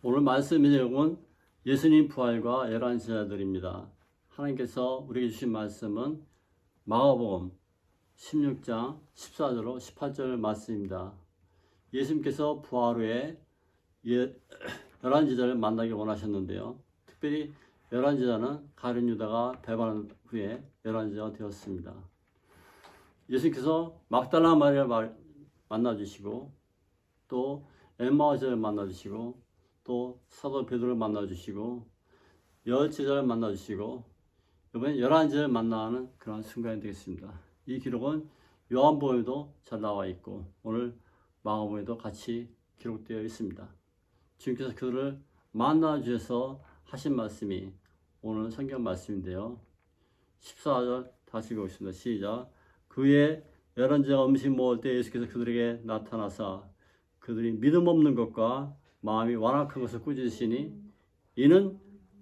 오늘 말씀의 내용은 예수님 부활과 열한 제자들입니다. 하나님께서 우리에게 주신 말씀은 마가복음 16장 14절로 18절 말씀입니다. 예수님께서 부활 후에 열한 제자를 만나기 원하셨는데요. 특별히 열한 제자는 가룟 유다가 배반한 후에 열한 제자가 되었습니다. 예수님께서 막달라 마리아를 만나주시고 또 엠마오스를 만나주시고 또 사도 베드로를 만나주시고 열 제자를 만나주시고 이번에 열한 제자를 만나는 그런 순간이 되겠습니다. 이 기록은 요한복음에도 잘 나와 있고 오늘 마가복음에도 같이 기록되어 있습니다. 주님께서 그들을 만나주셔서 하신 말씀이 오늘 성경 말씀인데요. 14절 다시 읽어보겠습니다. 시작. 그의 열한 제자가 음식 먹을 때 예수께서 그들에게 나타나사 그들이 믿음 없는 것과 마음이 완악한 것을 꾸짖으시니 이는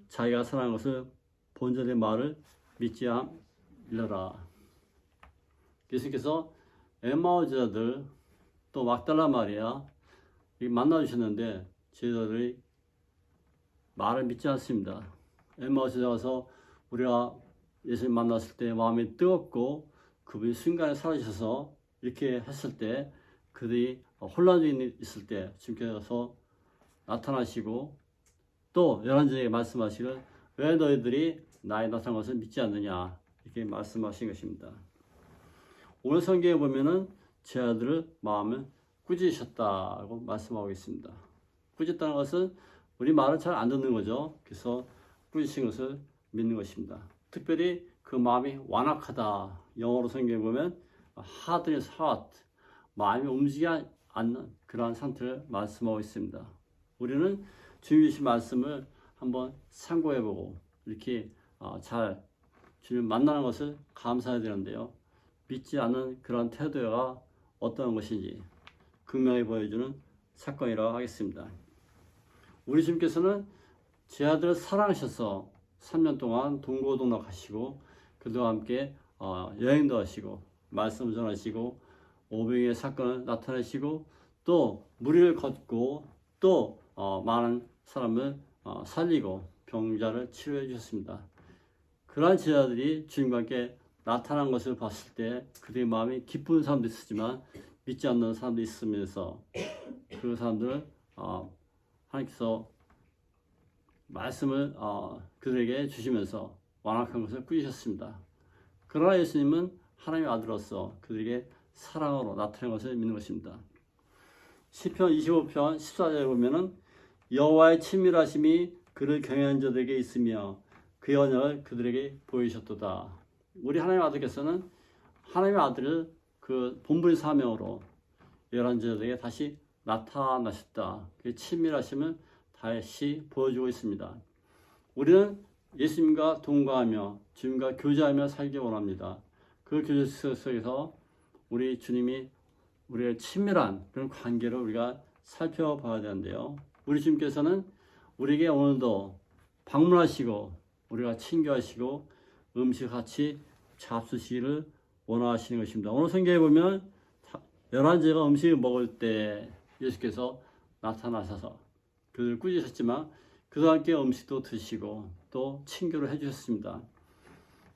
자기가 사랑한 것을 본전의 말을 믿지 않으려라. 예수께서 엠마오 제자들 또 막달라 마리아 만나주셨는데 제자들이 말을 믿지 않습니다. 엠마오 제자 가서 우리가 예수님 만났을 때 마음이 뜨겁고 그분이 순간에 사라지셔서 이렇게 했을 때 그들이 혼란 중에 있을 때 주님께서 나타나시고 또 열한 제자에게 말씀하시길 왜 너희들이 나의 나타난 것을 믿지 않느냐 이렇게 말씀하신 것입니다. 오늘 성경에 보면은 제자들을 마음을 꾸짖으셨다고 말씀하고 있습니다. 꾸짖다는 것은 우리 말을 잘 안 듣는 거죠. 그래서 꾸짖으신 것을 믿는 것입니다. 특별히 그 마음이 완악하다. 영어로 성경에 보면 hard is heart. 마음이 움직이지 않는 그러한 상태를 말씀하고 있습니다. 우리는 주님 주신 말씀을 한번 참고해보고 이렇게 잘 주님 만나는 것을 감사해야 되는데요. 믿지 않는 그런 태도가 어떤 것인지 극명히 보여주는 사건이라고 하겠습니다. 우리 주님께서는 제자들을 사랑하셔서 3년 동안 동고동락하시고 그들과 함께 여행도 하시고 말씀 전하시고 오병이의 사건을 나타내시고 또 무리를 걷고 또 많은 사람을 살리고 병자를 치료해 주셨습니다. 그러한 제자들이 주님과 함께 나타난 것을 봤을 때 그들의 마음이 기쁜 사람도 있었지만 믿지 않는 사람도 있으면서 그 사람들은 하나님께서 말씀을 그들에게 주시면서 완악한 것을 꾸짖으셨습니다. 그러나 예수님은 하나님의 아들로서 그들에게 사랑으로 나타낸 것을 믿는 것입니다. 시편 25편 14절에 보면은 여호와의 친밀하심이 그를 경외하는 자들에게 있으며 그의 언약을 그들에게 보이셨도다. 우리 하나님의 아들께서는 하나님의 아들을 그 본분의 사명으로 열한 제자들에게 다시 나타나셨다. 그 친밀하심을 다시 보여주고 있습니다. 우리는 예수님과 동거하며 주님과 교제하며 살기 원합니다. 그 교제 속에서 우리 주님이 우리의 친밀한 그런 관계를 우리가 살펴봐야 되는데요. 우리 주님께서는 우리에게 오늘도 방문하시고 우리가 친교하시고 음식 같이 잡수시기를 원하시는 것입니다. 오늘 성경에 보면 열한 제자가 음식을 먹을 때 예수께서 나타나셔서 그들을 꾸짖으셨지만 그들과 함께 음식도 드시고 또 친교를 해주셨습니다.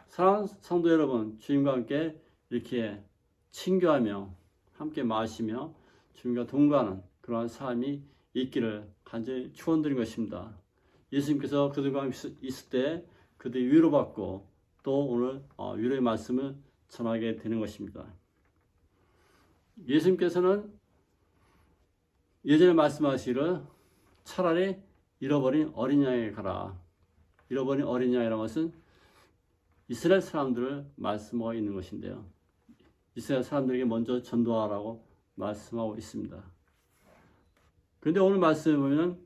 사랑하는 성도 여러분, 주님과 함께 이렇게 친교하며 함께 마시며 주님과 동거하는 그러한 삶이 있기를 간절히 축원드린 것입니다. 예수님께서 그들과 있을 때 그들이 위로받고 또 오늘 위로의 말씀을 전하게 되는 것입니다. 예수님께서는 예전에 말씀하시기를 차라리 잃어버린 어린 양에게 가라. 잃어버린 어린 양이라는 것은 이스라엘 사람들을 말씀하고 있는 것인데요. 이스라엘 사람들에게 먼저 전도하라고 말씀하고 있습니다. 그런데 오늘 말씀을 보면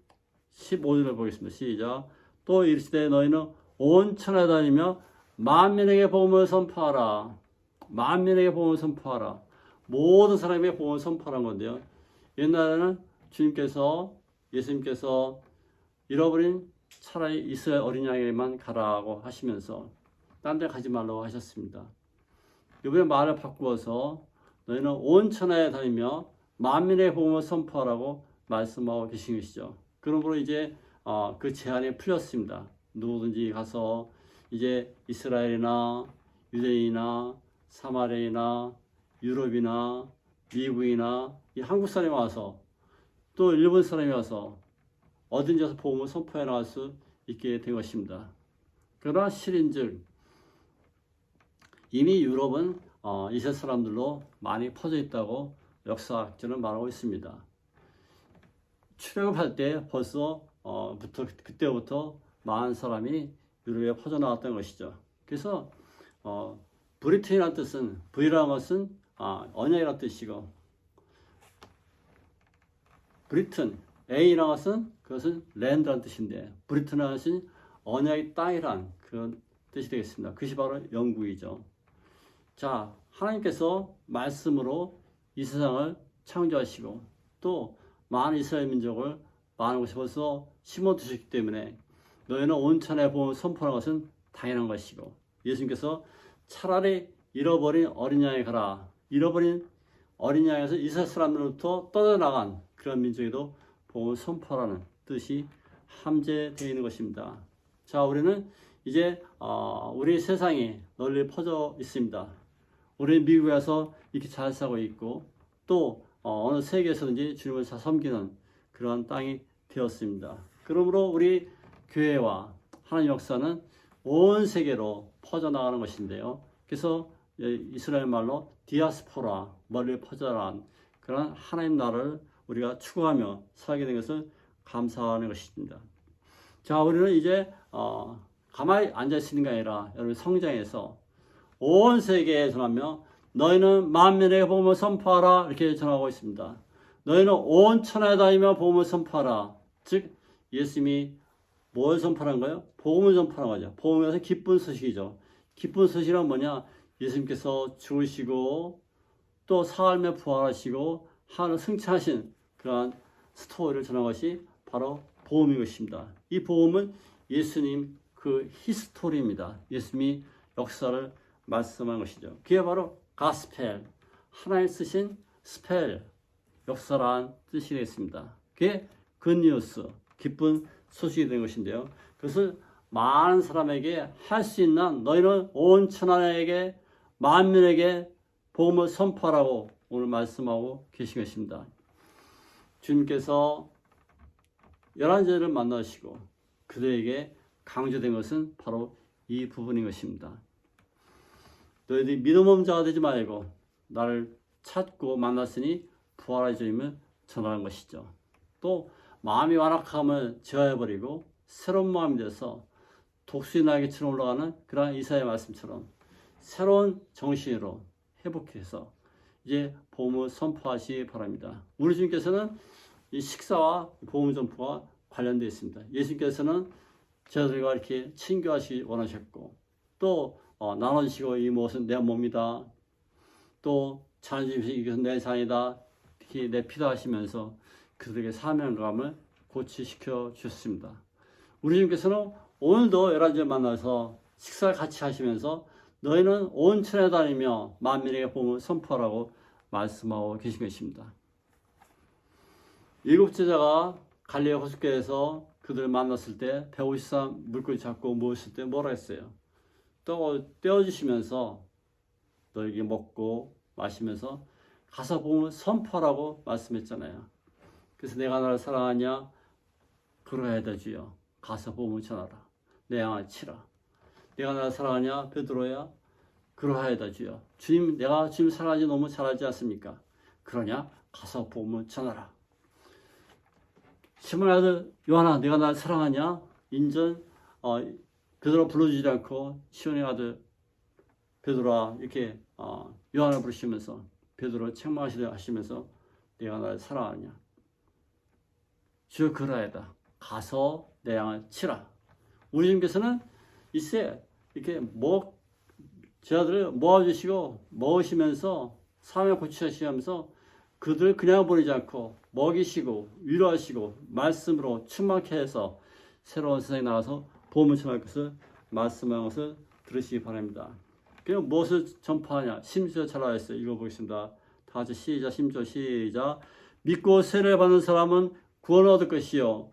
15절을 보겠습니다. 시작. 또 이르시되 너희는 온 천하에 다니며 만민에게 복음을 선포하라. 만민에게 복음을 선포하라. 모든 사람에게 복음을 선포하라는 건데요. 옛날에는 예수님께서 잃어버린 차라리 이스라엘 어린 양에게만 가라고 하시면서 딴 데 가지 말라고 하셨습니다. 이번에 말을 바꾸어서 너희는 온 천하에 다니며 만민의 복음을 선포하라고 말씀하고 계신 것이죠. 그러므로 이제 그 제한이 풀렸습니다. 누구든지 가서 이제 이스라엘이나 유대인이나 사마리아나 유럽이나 미국이나 이 한국 사람이 와서 또 일본 사람이 와서 어딘지 가서 복음을 선포해 나갈 수 있게 된 것입니다. 그러나 실인즉 이미 유럽은 이세 사람들로 많이 퍼져 있다고 역사학자는 말하고 있습니다. 출애굽할 때 벌써 그때부터 많은 사람이 유럽에 퍼져 나왔던 것이죠. 그래서 브리튼이라는 뜻은 V라는 것은 언약이라는 뜻이고 브리튼 A라는 것은 그것은 랜드라는 뜻인데 브리튼이라는 것은 언약의 땅이란 그런 뜻이 되겠습니다. 그것이 바로 영국이죠. 자, 하나님께서 말씀으로 이 세상을 창조하시고 또 많은 이스라엘 민족을 많은 곳에 벌써 심어두셨기 때문에 너희는 온천에 복음을 선포하는 것은 당연한 것이고 예수님께서 차라리 잃어버린 어린 양에 가라. 잃어버린 어린 양에서 이스라엘 사람들로부터 떠나간 그런 민족에도 복음을 선포하라는 뜻이 함재되어 있는 것입니다. 자, 우리는 이제 우리 세상이 널리 퍼져 있습니다. 우리는 미국에서 이렇게 잘 살고 있고 또 어느 세계에서든지 주님을 잘 섬기는 그러한 땅이 되었습니다. 그러므로 우리 교회와 하나님 역사는 온 세계로 퍼져나가는 것인데요. 그래서 이스라엘 말로 디아스포라, 멀리 퍼져나간 그런 하나님 나라를 우리가 추구하며 살게 된 것을 감사하는 것입니다. 자, 우리는 이제 가만히 앉아 있는 게 아니라 여러분 성장해서 온 세계에 전하며 너희는 만민에게 복음을 선포하라 이렇게 전하고 있습니다. 너희는 온 천하에 다니며 복음을 선포하라. 즉 예수님이 뭘 선포하는 거예요? 복음을 선포하는 거죠. 복음에서 기쁜 소식이죠. 기쁜 소식은 뭐냐? 예수님께서 죽으시고 또 사흘에 부활하시고 하늘 승천하신 그러한 스토리를 전한 것이 바로 복음인 것입니다. 이 복음은 예수님 그 히스토리입니다. 예수님이 역사를 말씀한 것이죠. 그게 바로 가스펠, 하나님 쓰신 스펠, 역사란 뜻이 되겠습니다. 그게 굿뉴스, 기쁜 소식이 된 것인데요. 그것을 많은 사람에게 할 수 있는 너희는 온 천하에게 만민에게 복음을 선포하라고 오늘 말씀하고 계신 것입니다. 주님께서 11제자를 만나시고 그들에게 강조된 것은 바로 이 부분인 것입니다. 너희들이 믿음 없는 자가 되지 말고 나를 찾고 만났으니 부활의 주님을 전하는 것이죠. 또 마음이 완악함을 제어해버리고 새로운 마음이 돼서 독수리 날개처럼 올라가는 그러한 이사야의 말씀처럼 새로운 정신으로 회복해서 이제 복음을 선포하시기 바랍니다. 우리 주님께서는 이 식사와 복음 선포가 관련되어 있습니다. 예수님께서는 제자들과 이렇게 친교하시기 원하셨고 또 나눠주시고 이 무엇은 내 몸이다. 또 잔주시고 이것은 내 잔이다. 특히 내 피다 하시면서 그들에게 사명감을 고취시켜 주셨습니다. 우리 주님께서는 오늘도 11절 만나서 식사를 같이 하시면서 너희는 온 천에 다니며 만민에게 복음을 선포하라고 말씀하고 계신 것입니다. 7 제자가 갈릴리 호숫가에서 그들을 만났을 때 153 물고기 잡고 모였을 때 뭐라 했어요? 또 떼어주시면서 너에게 먹고 마시면서 가서 복음을 선포하라고 말씀했잖아요. 그래서 내가 너를 사랑하냐? 그러하여다 주여. 가서 복음을 전하라. 내 양을 치라. 내가 나를 사랑하냐? 베드로야? 그러하여다 주여. 주님, 내가 주님 사랑하지 너무 잘하지 않습니까? 그러냐? 가서 복음을 전하라. 시몬의 아들 요한아, 내가 나를 사랑하냐? 인전 베드로 불러주지 않고 시몬의 아들 베드로아 이렇게 요한을 부르시면서 베드로 책망하시면서 내가 나를 사랑하냐? 주여 그러하여다. 가서 내 양을 치라. 우리 주님께서는 이제 이렇게 제자들을 모아주시고 먹으시면서 사명 고치시면서 그들을 그냥 보내지 않고 먹이시고 위로하시고 말씀으로 충만케 해서 새로운 세상에 나가서 복음을 전할 것을 말씀하는 것을 들으시기 바랍니다. 그럼 무엇을 전파하냐? 심지어 잘 나와 있어요. 읽어보겠습니다. 다 같이 시작. 심지어 시작. 믿고 세례를 받는 사람은 구원을 얻을 것이요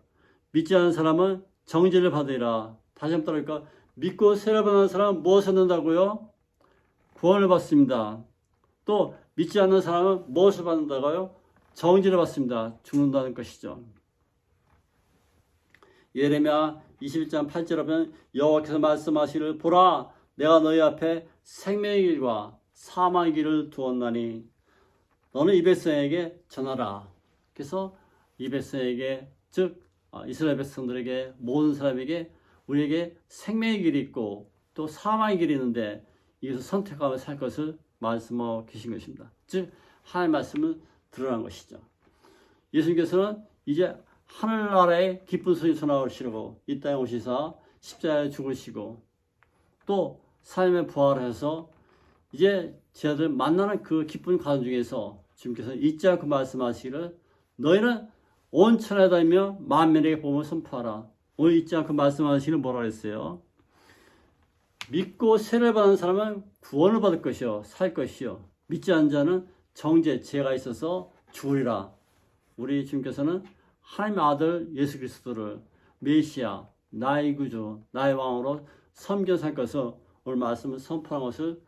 믿지 않는 사람은 정죄를 받으리라. 다시 한번 따라할까? 믿고 세례 받는 사람은 무엇을 얻는다고요? 구원을 받습니다. 또 믿지 않는 사람은 무엇을 받는다고요? 정죄를 받습니다. 죽는다는 것이죠. 예레미야 21장 8절에 보면 여호와께서 말씀하시기를 보라 내가 너희 앞에 생명의 길과 사망의 길을 두었나니 너는 이 백성에게 전하라. 그래서 이 백성에게 즉 이스라엘 백성들에게 모든 사람에게 우리에게 생명의 길이 있고 또 사망의 길이 있는데 이것을 선택하며 살 것을 말씀하고 계신 것입니다. 즉 하나님의 말씀을 드러난 것이죠. 예수님께서는 이제 하늘나라의 기쁜 소식 전하시려고 이 땅에 오시사 십자가에 죽으시고 또 삶의 부활을 해서 이제 제자들 만나는 그 기쁜 과정 중에서 주님께서 잊지 않고 말씀하시기를 너희는 온 천하에 다니며 만민에게 복음을 선포하라. 오늘 잊지 않고 말씀하시기를 뭐라 그랬어요? 믿고 세례를 받은 사람은 구원을 받을 것이요 살 것이요 믿지 않는 자는 정죄 죄가 있어서 죽으리라. 우리 주님께서는 하나님의 아들 예수 그리스도를 메시아 나의 구주 나의 왕으로 섬겨 살 것을 오늘 말씀을 선포한 것을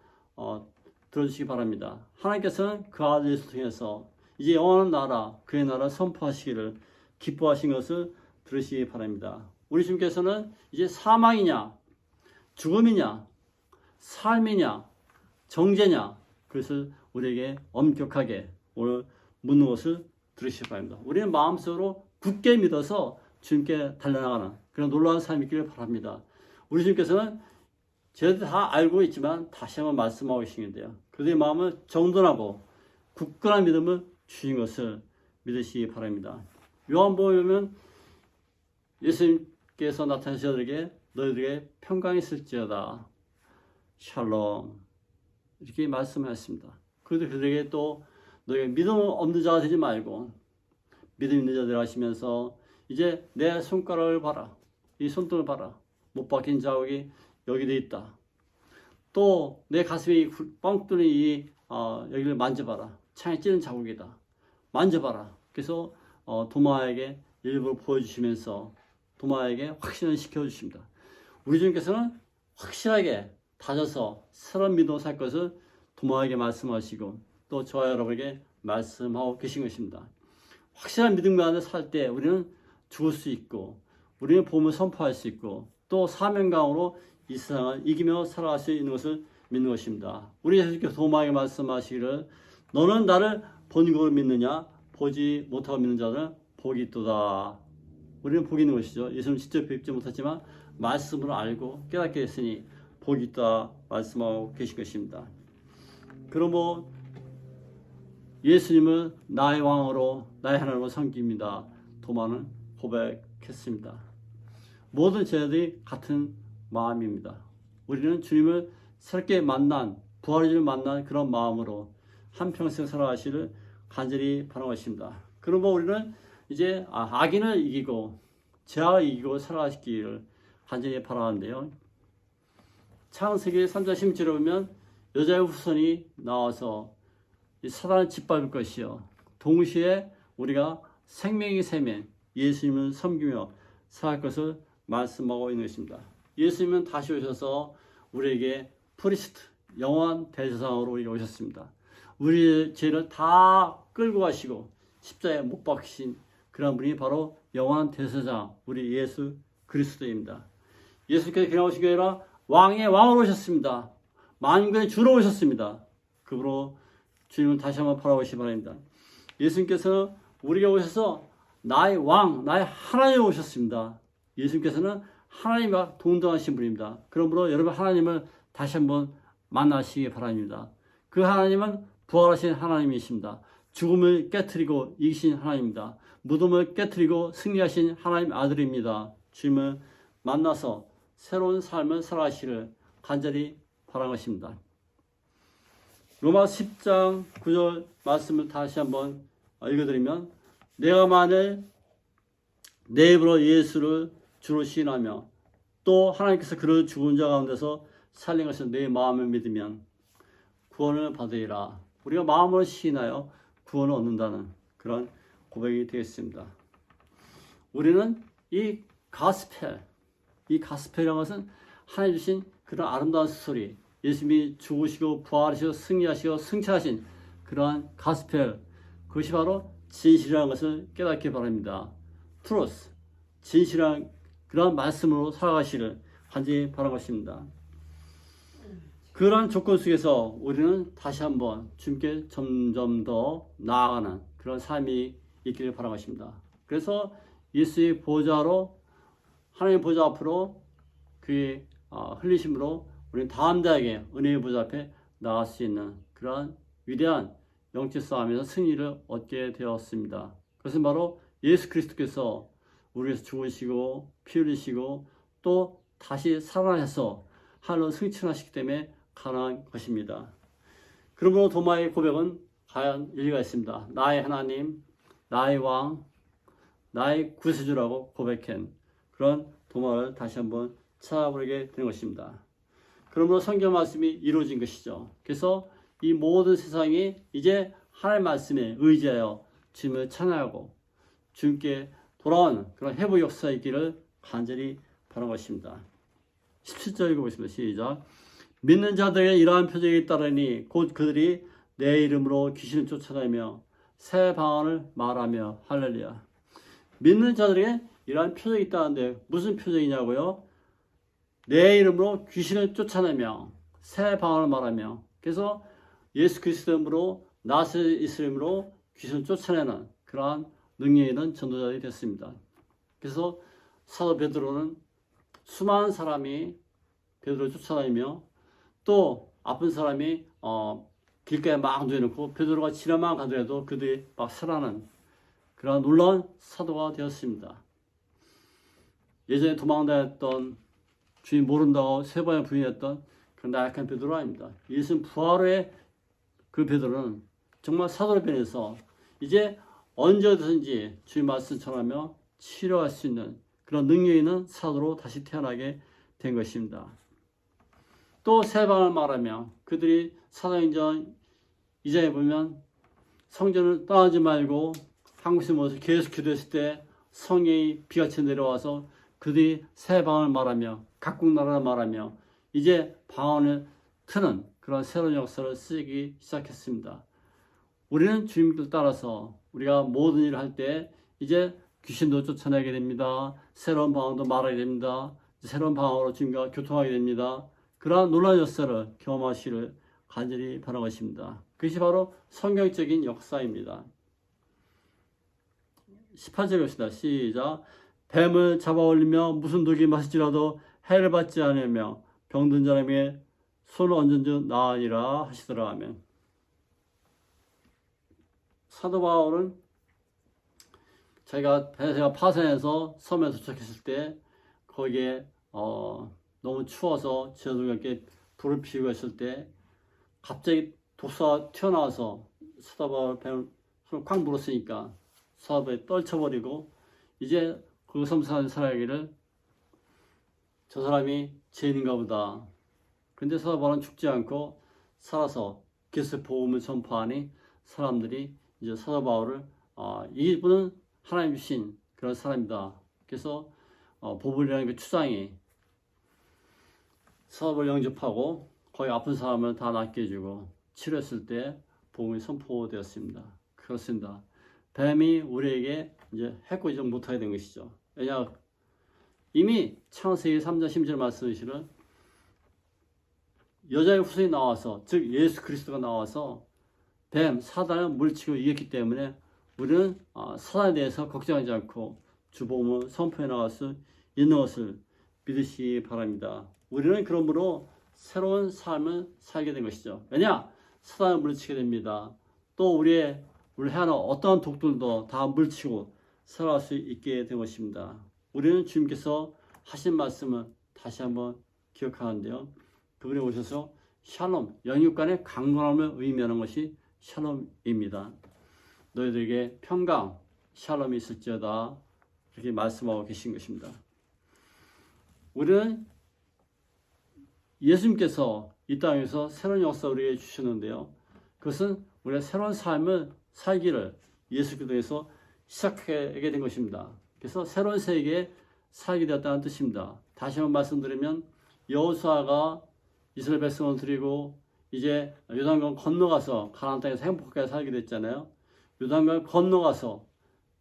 들어주시기 바랍니다. 하나님께서는 그 아들 예수 통해서 이제 영원한 나라 그의 나라 선포하시기를 기뻐하신 것을 들으시기 바랍니다. 우리 주님께서는 이제 사망이냐 죽음이냐 삶이냐 정죄냐 그것을 우리에게 엄격하게 오늘 묻는 것을 들으시기 바랍니다. 우리는 마음속으로 굳게 믿어서 주님께 달려나가는 그런 놀라운 삶이 있기를 바랍니다. 우리 주님께서는 저희들 다 알고 있지만 다시 한번 말씀하고 계시는데요. 그들의 마음을 정돈하고 굳건한 믿음을 주신 것을 믿으시기 바랍니다. 요한복음에 보면 예수님께서 나타나신 저들에게 너희들에게 평강이 있을지어다. 샬롬 이렇게 말씀하셨습니다. 그래도 그들에게 또 너희가 믿음 없는 자가 되지 말고 믿음 있는 자들 하시면서 이제 내 손가락을 봐라. 이 손등을 봐라. 못 박힌 자국이 여기 돼 있다. 또 내 가슴이 뻥 뚫린 이 여기를 만져봐라. 창에 찌른 자국이다. 만져봐라. 그래서 도마에게 일부러 보여주시면서 도마에게 확신을 시켜주십니다. 우리 주님께서는 확실하게 다져서 새로운 믿음으로 살 것을 도마에게 말씀하시고 또 저와 여러분에게 말씀하고 계신 것입니다. 확실한 믿음 가운데 살 때 우리는 죽을 수 있고 우리는 복음을 선포할 수 있고 또 사명감으로 이 세상을 이기며 살아갈 수 있는 것을 믿는 것입니다. 우리 예수님께서 도마에게 말씀하시기를 너는 나를 본국으로 믿느냐 보지 못하고 믿는 자는 복이 있도다. 우리는 복이 있는 것이죠. 예수님 직접 뵙지 못했지만 말씀으로 알고 깨닫게 됐으니 복이 있다 말씀하고 계신 것입니다. 그러므로 예수님은 나의 왕으로 나의 하나님으로 섬깁니다. 도마는 고백했습니다. 모든 제자들이 같은 마음입니다. 우리는 주님을 새롭게 만난 부활의 주님을 만난 그런 마음으로 한평생 살아가시를 간절히 바라는 것입니다. 그러므로 우리는 이제 악인을 이기고 죄악을 이기고 살아가시기를 간절히 바라는데요. 창세기 3장 16절에 보면 여자의 후손이 나와서 사단을 짓밟을 것이요 동시에 우리가 생명의 세면 예수님을 섬기며 살아갈 것을 말씀하고 있는 것입니다. 예수님은 다시 오셔서 우리에게 프리스트 영원한 대제사장으로 우리가 오셨습니다. 우리의 죄를 다 끌고 가시고 십자가에 못 박히신 그런 분이 바로 영원한 대제사장 우리 예수 그리스도입니다. 예수께서 그냥 오신 게 아니라 왕의 왕으로 오셨습니다. 만군의 주로 오셨습니다. 그러므로 주님은 다시 한번 바라보시기 바랍니다. 예수님께서는 우리가 오셔서 나의 왕, 나의 하나님 오셨습니다. 예수님께서는 하나님과 동등하신 분입니다. 그러므로 여러분 하나님을 다시 한번 만나시기 바랍니다. 그 하나님은 부활하신 하나님이십니다. 죽음을 깨트리고 이기신 하나님입니다. 무덤을 깨트리고 승리하신 하나님 아들입니다. 주님을 만나서 새로운 삶을 살아가시기를 간절히 바라는 것입니다. 로마 10장 9절 말씀을 다시 한번 읽어드리면 내가 만일 내 입으로 예수를 주로 시인하며 또 하나님께서 그를 죽은 자 가운데서 살린 것을 내 마음을 믿으면 구원을 받으리라. 우리가 마음으로 시인하여 구원을 얻는다는 그런 고백이 되겠습니다. 우리는 이 가스펠이라는 것은 하나님 주신 그런 아름다운 스토리, 예수님이 죽으시고 부활하시고 승리하시고 승천하신 그러한 가스펠, 그것이 바로 진실이라는 것을 깨닫기 바랍니다. 트루스, 진실한 그러한 말씀으로 살아가시를 간절히 바라는 것입니다. 그러한 조건 속에서 우리는 다시 한번 주님께 점점 더 나아가는 그런 삶이 있기를 바라는 것입니다. 그래서 예수의 보좌로, 하나님의 보좌 앞으로 그의 흘리심으로 우리는 담대하게 은혜의 보좌 앞에 나갈 수 있는 그러한 위대한 영적 싸움에서 승리를 얻게 되었습니다. 그것은 바로 예수 그리스도께서 우리에서 죽으시고 피 흘리시고 또 다시 살아나셔서 하늘로 승천하시기 때문에 가능한 것입니다. 그러므로 도마의 고백은 과연 일리가 있습니다. 나의 하나님, 나의 왕, 나의 구세주라고 고백한 그런 도마를 다시 한번 찾아보게 되는 것입니다. 그러므로 성경 말씀이 이루어진 것이죠. 그래서 이 모든 세상이 이제 하나님 말씀에 의지하여 주님을 찬양하고 주님께 돌아온 그런 회복 역사의 길을 간절히 바라는 것입니다. 17절 읽어보겠습니다. 시작. 믿는 자들에게 이러한 표적이 따르니 곧 그들이 내 이름으로 귀신을 쫓아내며 새 방언을 말하며 할렐루야. 믿는 자들에게 이러한 표적이 있다는데 무슨 표적이냐고요? 내 이름으로 귀신을 쫓아내며 새 방언을 말하며, 그래서 예수 그리스도 이름으로 나사렛 이름으로 귀신을 쫓아내는 그러한 능력이 있는 전도자들이 됐습니다. 그래서 사도 베드로는 수많은 사람이 베드로를 쫓아다니며 또 아픈 사람이 길가에 막 누워놓고 베드로가 지나만 가더라도 그들이 막 살아나는 그런 놀라운 사도가 되었습니다. 예전에 도망다녔던, 주인 모른다고 세 번에 부인했던 그런 나약한 베드로 아닙니다. 예수님 부활 후에 그 베드로는 정말 사도로 변해서 이제 언제든지 주의 말씀 전하며 치료할 수 있는 그런 능력 있는 사도로 다시 태어나게 된 것입니다. 또 새 방언을 말하며 그들이 사도행전 2장에 보면 성전을 떠나지 말고 한 곳에 모여서 계속 기도했을 때 성령이 비같이 내려와서 그들이 새 방언을 말하며 각국 나라를 말하며 이제 방언을 트는 그런 새로운 역사를 쓰기 시작했습니다. 우리는 주님을 따라서 우리가 모든 일을 할 때 이제 귀신도 쫓아내게 됩니다. 새로운 방언도 말하게 됩니다. 새로운 방언으로 주님과 교통하게 됩니다. 그러한 놀라운 역사를 경험하시를 간절히 바라는 것입니다. 그것이 바로 성경적인 역사입니다. 18절입니다. 시작. 뱀을 잡아 올리며 무슨 독이 마실지라도 해를 받지 않으며 병든 사람에게 손을 얹은 즉 나으리라 하시더라 하면, 사도 바울은 자기가 파산해서 섬에 도착했을 때 거기에 너무 추워서 제자들에게 불을 피우고 있을 때 갑자기 독사가 튀어나와서 사도 바울 뱀을 손을 꽉 물었으니까 사도 바울이 떨쳐버리고 이제 그 섬 사는 사람에게를 저 사람이 죄인인가 보다. 그런데 사도 바울은 죽지 않고 살아서 그리스도의 복음을 전파하니 사람들이 이제 사도 바울을 이분은 하나님 주신 그런 사람이다. 그래서 보불이라는 그 추장이 사도 바울을 영접하고 거기 아픈 사람을 다 낫게 해주고 치료했을 때 복음이 선포되었습니다. 그렇습니다. 뱀이 우리에게 이제 해코지 못하게 된 것이죠. 왜냐, 이미 창세기 3장 10절 말씀이시는 여자의 후손이 나와서, 즉 예수 그리스도가 나와서 뱀, 사단을 물리치고 이겼기 때문에 우리는 사단에 대해서 걱정하지 않고 주복음을 선포해 나갈 수 있는 것을 믿으시기 바랍니다. 우리는 그러므로 새로운 삶을 살게 된 것이죠. 왜냐? 사단을 물리치게 됩니다. 또 우리 해하는 어떠한 독들도 다 물리치고 살아갈 수 있게 된 것입니다. 우리는 주님께서 하신 말씀을 다시 한번 기억하는데요. 그분이 오셔서 샬롬, 영육 간의 강건함을 의미하는 것이 샬롬입니다. 너희들에게 평강, 샬롬이 있을지어다, 이렇게 말씀하고 계신 것입니다. 우리는 예수님께서 이 땅에서 새로운 역사를 우리에게 주셨는데요. 그것은 우리가 새로운 삶을 살기를 예수 그리스도에서 시작하게 된 것입니다. 그래서 새로운 세계에 살게 되었다는 뜻입니다. 다시 한번 말씀드리면 여호수아가 이스라엘 백성을 드리고 이제 요단강 건너가서 가나안 땅에서 행복하게 살게 됐잖아요. 요단강을 건너가서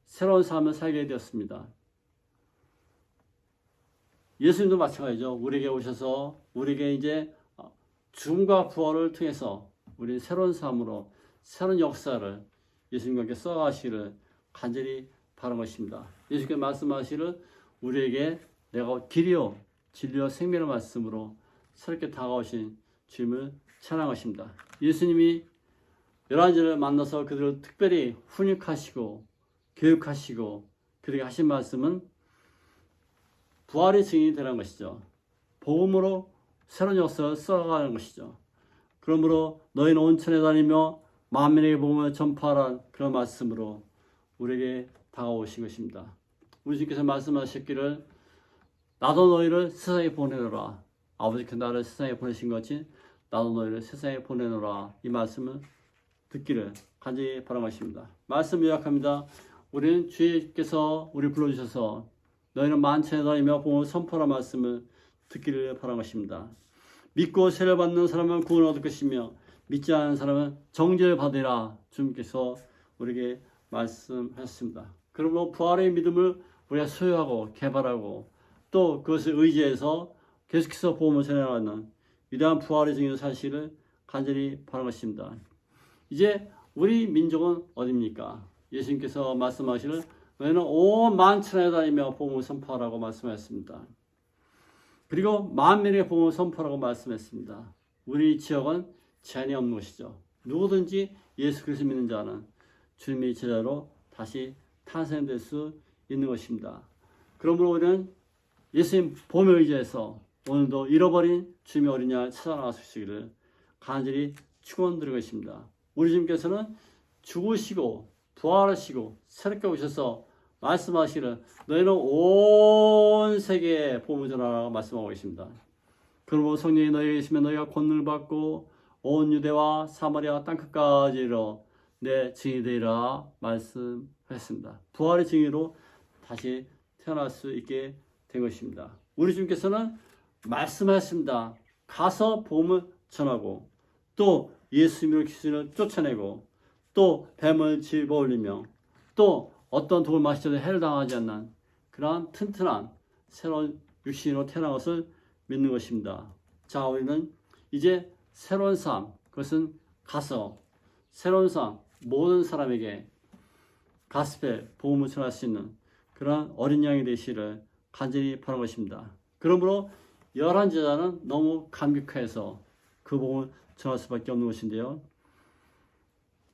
새로운 삶을 살게 되었습니다. 예수님도 마찬가지죠. 우리에게 오셔서 우리에게 이제 죽음과 부활을 통해서 우리 새로운 삶으로 새로운 역사를 예수님과 함께 써가시기를 간절히 바라는 것입니다. 예수님께서 말씀하시기를 우리에게 내가 길이요 진리요 생명의 말씀으로 새롭게 다가오신 주님을 찬양하십니다. 예수님이 11제를 만나서 그들을 특별히 훈육하시고 교육하시고 그들에게 하신 말씀은 부활의 증인이 되라는 것이죠. 복음으로 새로운 역사를 써가는 것이죠. 그러므로 너희는 온 천에 다니며 만민에게 복음을 전파하라는 그런 말씀으로 우리에게 다가오신 것입니다. 우리 주님께서 말씀하셨기를 나도 너희를 세상에 보내노라. 아버지께서 나를 세상에 보내신 것이 나도 너희를 세상에 보내노라. 이 말씀을 듣기를 간절히 바라겠습니다. 말씀 요약합니다. 우리는 주님께서 우리 불러주셔서 너희는 만천에 다니며 복음을 선포하라 말씀을 듣기를 바라는 것입니다. 믿고 세례 받는 사람은 구원을 얻을 것이며 믿지 않는 사람은 정죄를 받으리라. 주님께서 우리에게 말씀하셨습니다. 그러므로 부활의 믿음을 우리가 소유하고 개발하고 또 그것을 의지해서 계속해서 복음을 전해나가는 위대한 부활의 증인 사실을 간절히 바라는 것입니다. 이제 우리 민족은 어디입니까? 예수님께서 말씀하시는 너희는 온 만천에 다니며 복음을 선포하라고 말씀하셨습니다. 그리고 만민에게 복음을 선포하라고 말씀했습니다. 우리 지역은 제한이 없는 것이죠. 누구든지 예수 그리스도 믿는 자는 주님의 제자로 다시 탄생될 수 있는 것입니다. 그러므로 우리는 예수님 복음에 의지해서 오늘도 잃어버린 주님의 어린 양 찾아나가시기를 간절히 축원드리고 있습니다. 우리 주님께서는 죽으시고 부활하시고 새롭게 오셔서 말씀하시는 너희는 온 세계에 복음을 전하라고 말씀하고 계십니다. 그러므로 성령이 너희에게 계시면 너희가 권능을 받고 온 유대와 사마리아 땅끝까지 이르러 내 증인이 되리라 말씀하셨습니다. 부활의 증인으로 다시 태어날 수 있게 된 것입니다. 우리 주님께서는 말씀하셨습니다. 가서 복음을 전하고 또 예수님으로 귀신을 쫓아내고 또 뱀을 집어올리며 또 어떤 독을 마시셔도 해를 당하지 않는 그러한 튼튼한 새로운 육신으로 태어난 것을 믿는 것입니다. 자, 우리는 이제 새로운 삶, 그것은 가서 새로운 삶, 모든 사람에게 가스펠, 복음을 전할 수 있는 그러한 어린 양이 되시기를 간절히 바라는 것입니다. 그러므로 11제자는 너무 감격해서 그 복음을 전할 수밖에 없는 것인데요.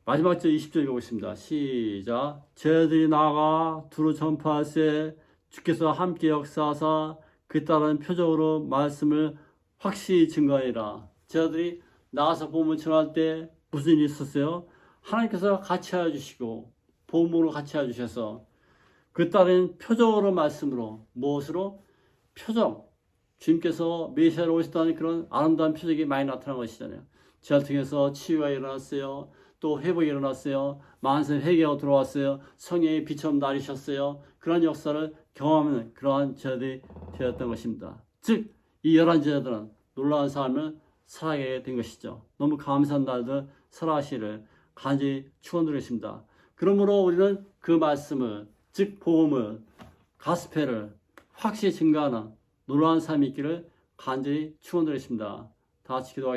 마지막 절 20절 읽어보겠습니다. 시작. 제자들이 나아가 두루 전파할세 주께서 함께 역사하사 그 따른 표적으로 말씀을 확실히 증거하리라. 제자들이 나가서 복음을 전할 때 무슨 일이 있었어요? 하나님께서 같이 하여 주시고 복음으로 같이 하여 주셔서 그 따른 표적으로 말씀으로 무엇으로? 표적. 주님께서 메시아로 오셨다는 그런 아름다운 표적이 많이 나타난 것이잖아요. 제가 통해서 치유가 일어났어요. 또 회복이 일어났어요. 만세 회개가 들어왔어요. 성령의 빛처럼 나리셨어요. 그런 역사를 경험하는 그러한 제자들이 되었던 것입니다. 즉, 이 11제자들은 놀라운 삶을 살아가게 된 것이죠. 너무 감사한 날들 살아가시기를 간절히 축원드리겠습니다. 그러므로 우리는 그 말씀을, 즉 복음을, 가스펠을 확실히 증거하는 놀라운 삶이 있기를 간절히 축원드리겠습니다. 다 같이 기도하겠습니다.